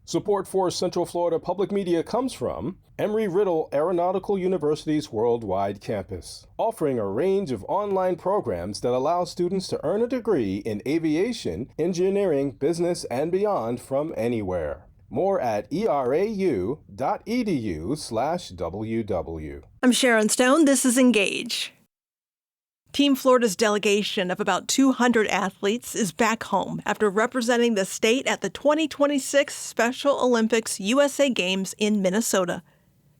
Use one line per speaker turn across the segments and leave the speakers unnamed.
Support for Central Florida Public Media comes from Embry-Riddle Aeronautical University's worldwide campus, offering a range of online programs that allow students to earn a degree in aviation, engineering, business, and beyond from anywhere. More at erau.edu/ww.
I'm Sharon Stone. This is Engage. Team Florida's delegation of about 200 athletes is back home after representing the state at the 2026 Special Olympics USA Games in Minnesota.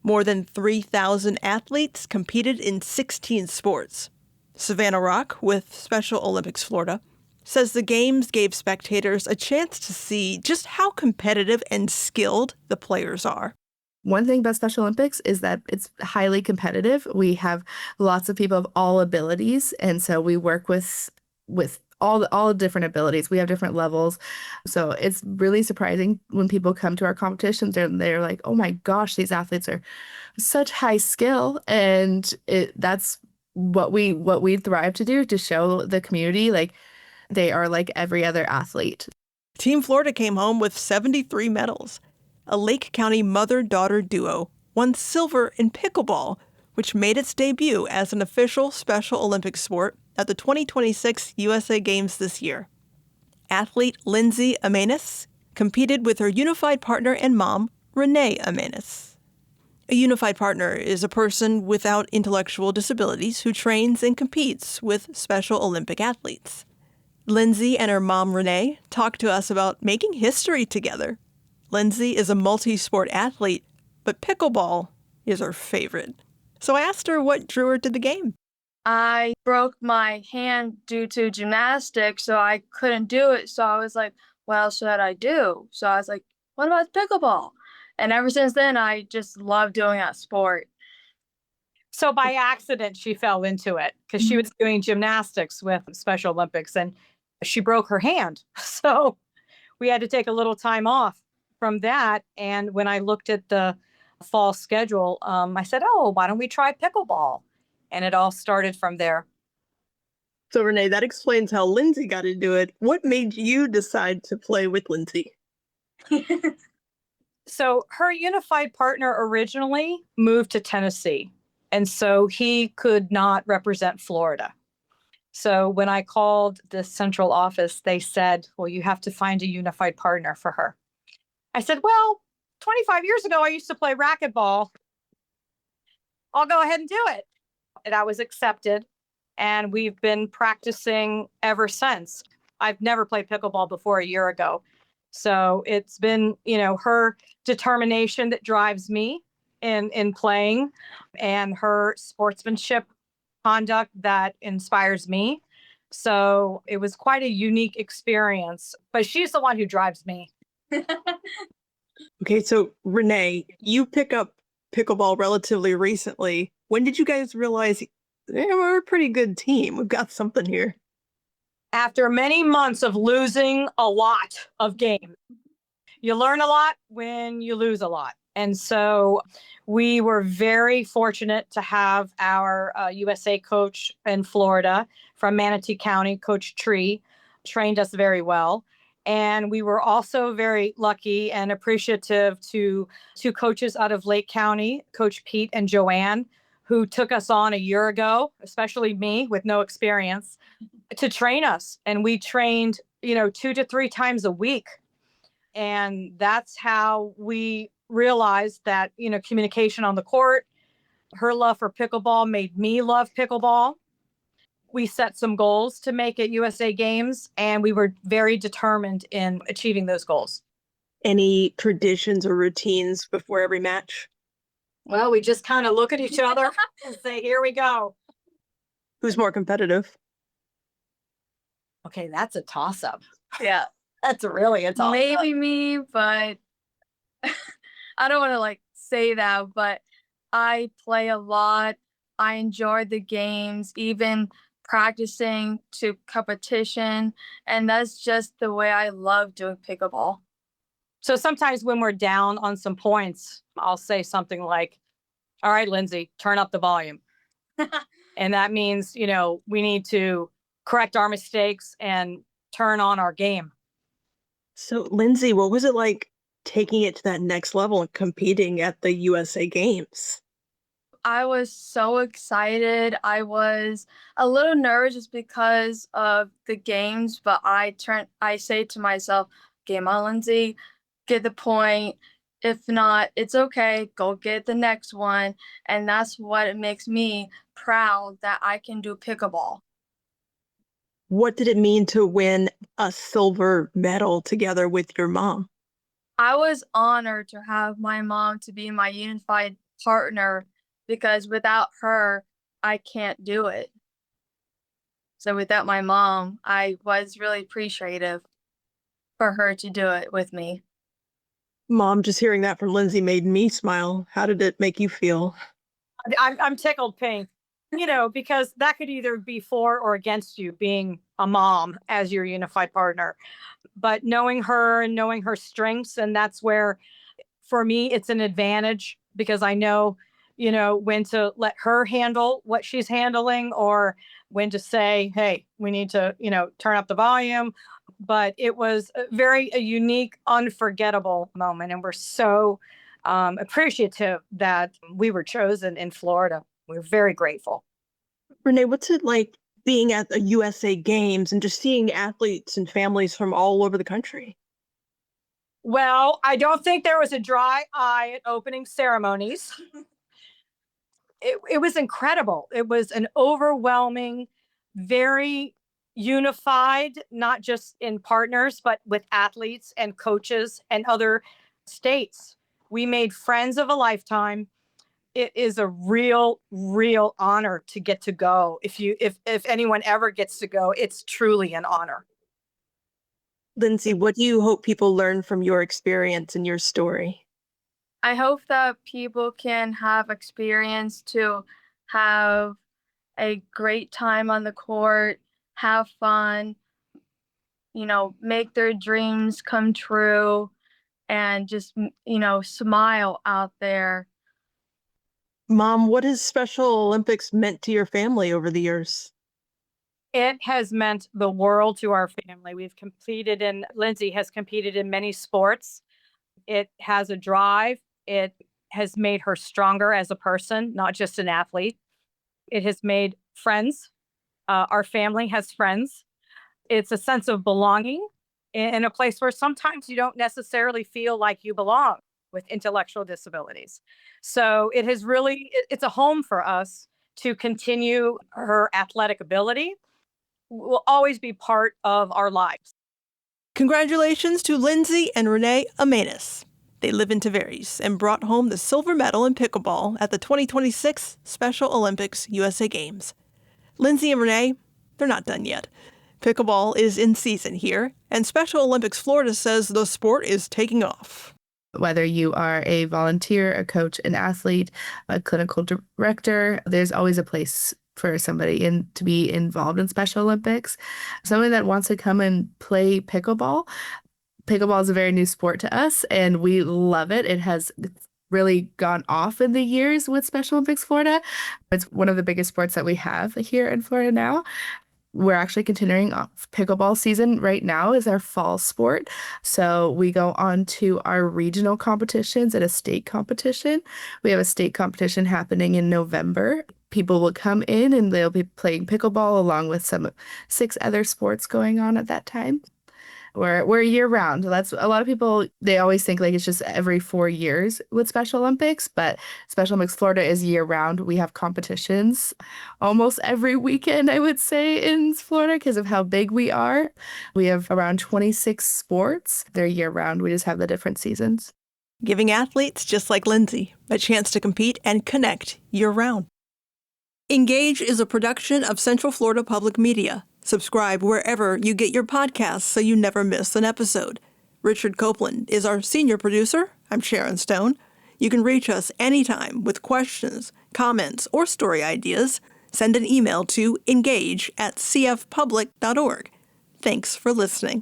More than 3,000 athletes competed in 16 sports. Savannah Rock, with Special Olympics Florida, says the Games gave spectators a chance to see just how competitive and skilled the players are.
One thing about Special Olympics is that it's highly competitive. We have lots of people of all abilities, and so we work with all the different abilities. We have different levels. So it's really surprising when people come to our competitions and they're like, "Oh my gosh, these athletes are such high skill." And that's what we thrive to do, to show the community like they are like every other athlete.
Team Florida came home with 73 medals. A Lake County mother-daughter duo won silver in pickleball, which made its debut as an official Special Olympics sport at the 2026 USA Games this year. Athlete Lindsay Amanis competed with her unified partner and mom, Renee Amanis. A unified partner is a person without intellectual disabilities who trains and competes with Special Olympic athletes. Lindsay and her mom, Renee, talked to us about making history together. Lindsay is a multi-sport athlete, but pickleball is her favorite. So I asked her what drew her to the game.
I broke my hand due to gymnastics, so I couldn't do it. So I was like, what else should I do? So I was like, what about pickleball? And ever since then, I just love doing that sport.
So by accident, she fell into it because she was doing gymnastics with Special Olympics and she broke her hand. So we had to take a little time off from that. And when I looked at the fall schedule, I said, oh, why don't we try pickleball? And it all started from there.
So Renee, that explains how Lindsay got into it. What made you decide to play with Lindsay?
So her unified partner originally moved to Tennessee. And so he could not represent Florida. So when I called the central office, they said, well, you have to find a unified partner for her. I said, well, 25 years ago, I used to play racquetball. I'll go ahead and do it. And I was accepted. And we've been practicing ever since. I've never played pickleball before a year ago. So it's been, her determination that drives me in playing, and her sportsmanship conduct that inspires me. So it was quite a unique experience, but she's the one who drives me.
Okay, so Renee, you pick up pickleball relatively recently. When did you guys realize we're a pretty good team? We've got something here.
After many months of losing a lot of games. You learn a lot when you lose a lot. And so we were very fortunate to have our USA coach in Florida from Manatee County, Coach Tree, trained us very well. And we were also very lucky and appreciative to two coaches out of Lake County, Coach Pete and Joanne, who took us on a year ago, especially me with no experience, to train us. And we trained, 2 to 3 times a week. And that's how we realized that, communication on the court, her love for pickleball made me love pickleball. We set some goals to make at USA Games, and we were very determined in achieving those goals.
Any traditions or routines before every match?
Well, we just kind of look at each other and say, here we go.
Who's more competitive?
Okay, that's a toss-up.
Yeah.
That's really a toss-up.
Maybe me, but I don't want to say that, but I play a lot. I enjoy the games, even practicing to competition. And that's just the way I love doing pickleball.
So sometimes when we're down on some points, I'll say something like, all right, Lindsay, turn up the volume. And that means, we need to correct our mistakes and turn on our game.
So Lindsay, what was it like taking it to that next level and competing at the USA Games?
I was so excited. I was a little nervous just because of the games, but I say to myself, game on, Lindsay, get the point. If not, it's okay. Go get the next one. And that's what it makes me proud that I can do pickleball.
What did it mean to win a silver medal together with your mom?
I was honored to have my mom to be my unified partner because without her, I can't do it. So without my mom, I was really appreciative for her to do it with me.
Mom, just hearing that from Lindsay made me smile. How did it make you feel?
I'm tickled pink, because that could either be for or against you being a mom as your unified partner. But knowing her and knowing her strengths, and that's where, for me, it's an advantage because I know, when to let her handle what she's handling or when to say, hey, we need to, turn up the volume. But it was a unique, unforgettable moment. And we're so appreciative that we were chosen in Florida. We're very grateful.
Renee, what's it like being at the USA Games and just seeing athletes and families from all over the country?
Well, I don't think there was a dry eye at opening ceremonies. It was incredible. It was an overwhelming, very unified, not just in partners, but with athletes and coaches and other states. We made friends of a lifetime. It is a real, real honor to get to go. If anyone ever gets to go, it's truly an honor.
Lindsay, what do you hope people learn from your experience and your story?
I hope that people can have experience to have a great time on the court, have fun, make their dreams come true, and just, smile out there.
Mom, what has Special Olympics meant to your family over the years?
It has meant the world to our family. Lindsay has competed in many sports. It has a drive. It has made her stronger as a person, not just an athlete. It has made friends. Our family has friends. It's a sense of belonging in a place where sometimes you don't necessarily feel like you belong with intellectual disabilities. So it's a home for us to continue her athletic ability. Will always be part of our lives.
Congratulations to Lindsay and Renee Amenas. They live in Tavares and brought home the silver medal in pickleball at the 2026 Special Olympics USA Games. Lindsay and Renee, they're not done yet. Pickleball is in season here, and Special Olympics Florida says the sport is taking off.
Whether you are a volunteer, a coach, an athlete, a clinical director, there's always a place for somebody to be involved in Special Olympics. Someone that wants to come and play pickleball. Pickleball is a very new sport to us, and we love it. It has really gone off in the years with Special Olympics Florida. It's one of the biggest sports that we have here in Florida now. We're actually continuing off pickleball season right now is our fall sport. So we go on to our regional competitions and a state competition. We have a state competition happening in November. People will come in and they'll be playing pickleball along with 6 other sports going on at that time. We're year round. That's a lot of people, they always think like it's just every 4 years with Special Olympics, but Special Olympics Florida is year round. We have competitions almost every weekend, I would say, in Florida because of how big we are. We have around 26 sports. They're year round. We just have the different seasons.
Giving athletes just like Lindsay a chance to compete and connect year round. Engage is a production of Central Florida Public Media. Subscribe wherever you get your podcasts so you never miss an episode. Richard Copeland is our senior producer. I'm Sharon Stone. You can reach us anytime with questions, comments, or story ideas. Send an email to engage@cfpublic.org. Thanks for listening.